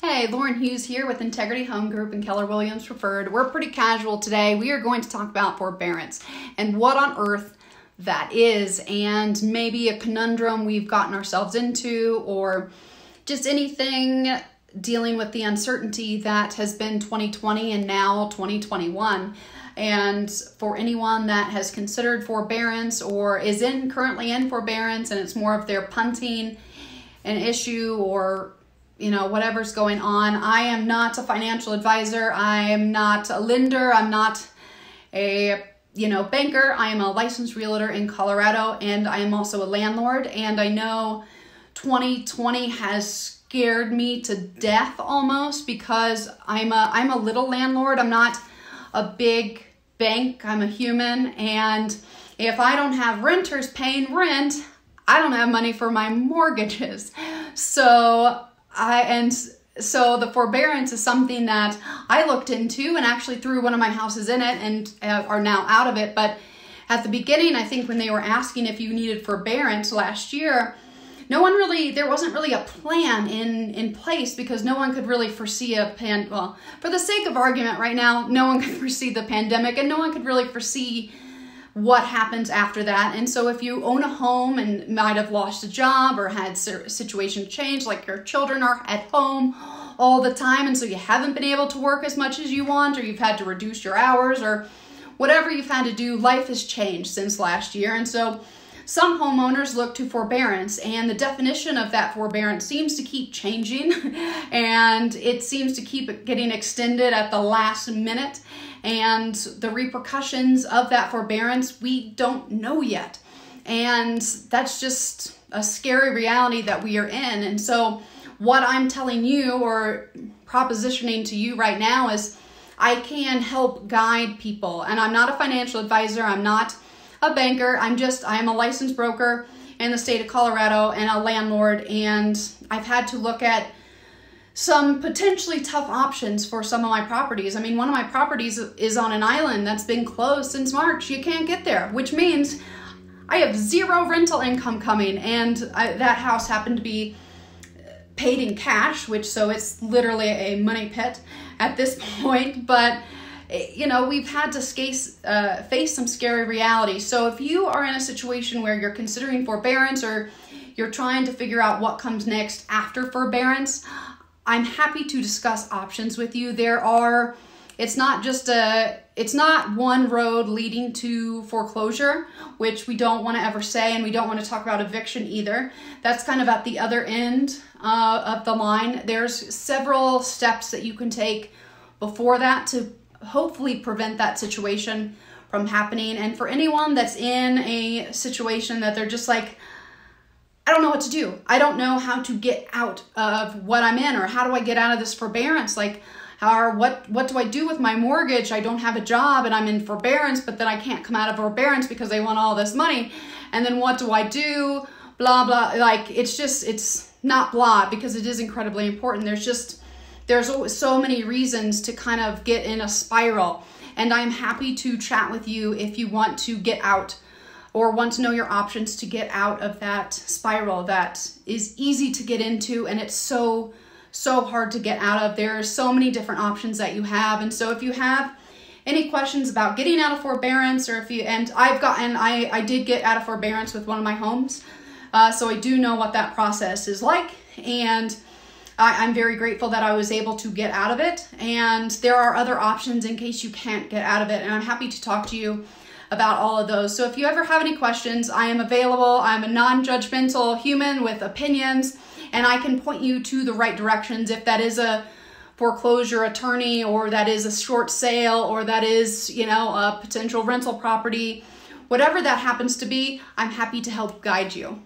Hey, Lauren Hughes here with Integrity Home Group and Keller Williams Preferred. We're pretty casual today. We are going to talk about forbearance and what on earth that is, and maybe a conundrum we've gotten ourselves into, or just anything dealing with the uncertainty that has been 2020 and now 2021. And for anyone that has considered forbearance or is currently in forbearance and it's more of their punting an issue or whatever's going on. I am not a financial advisor. I am not a lender. I'm not a banker. I am a licensed realtor in Colorado, and I am also a landlord. And I know 2020 has scared me to death almost, because I'm a little landlord. I'm not a big bank. I'm a human, and if I don't have renters paying rent, I don't have money for my mortgages. So the forbearance is something that I looked into and actually threw one of my houses in it and are now out of it. But at the beginning, I think when they were asking if you needed forbearance last year, there wasn't really a plan in place, because no one could really foresee for the sake of argument right now, no one could foresee the pandemic, and no one could really foresee what happens after that. And so if you own a home and might have lost a job or had situation change, like your children are at home all the time, and so you haven't been able to work as much as you want, or you've had to reduce your hours, or whatever you've had to do, life has changed since last year. And so some homeowners look to forbearance, and the definition of that forbearance seems to keep changing and it seems to keep getting extended at the last minute. And the repercussions of that forbearance, we don't know yet. And that's just a scary reality that we are in. And so what I'm telling you or propositioning to you right now is I can help guide people. And I'm not a financial advisor. I'm not a banker. I am a licensed broker in the state of Colorado and a landlord. And I've had to look at some potentially tough options for some of my properties. I mean, one of my properties is on an island that's been closed since March. You can't get there, which means I have zero rental income coming. And that house happened to be paid in cash, so it's literally a money pit at this point. But we've had to face some scary realities. So if you are in a situation where you're considering forbearance, or you're trying to figure out what comes next after forbearance, I'm happy to discuss options with you. It's not one road leading to foreclosure, which we don't want to ever say, and we don't want to talk about eviction either. That's kind of at the other end of the line. There's several steps that you can take before that to hopefully prevent that situation from happening. And for anyone that's in a situation that they're just like, I don't know what to do. I don't know how to get out of what I'm in, or how do I get out of this forbearance? Like, what do I do with my mortgage? I don't have a job and I'm in forbearance, but then I can't come out of forbearance because they want all this money. And then what do I do? Blah, blah. Like, it's not blah, because it is incredibly important. There's so many reasons to kind of get in a spiral. And I'm happy to chat with you if you want to get out, or want to know your options to get out of that spiral that is easy to get into, and it's so hard to get out of. There are so many different options that you have. And so if you have any questions about getting out of forbearance, or I did get out of forbearance with one of my homes. So I do know what that process is like, and I'm very grateful that I was able to get out of it. And there are other options in case you can't get out of it, and I'm happy to talk to you about all of those. So if you ever have any questions, I am available. I'm a non-judgmental human with opinions, and I can point you to the right directions. If that is a foreclosure attorney, or that is a short sale, or that is, a potential rental property, whatever that happens to be, I'm happy to help guide you.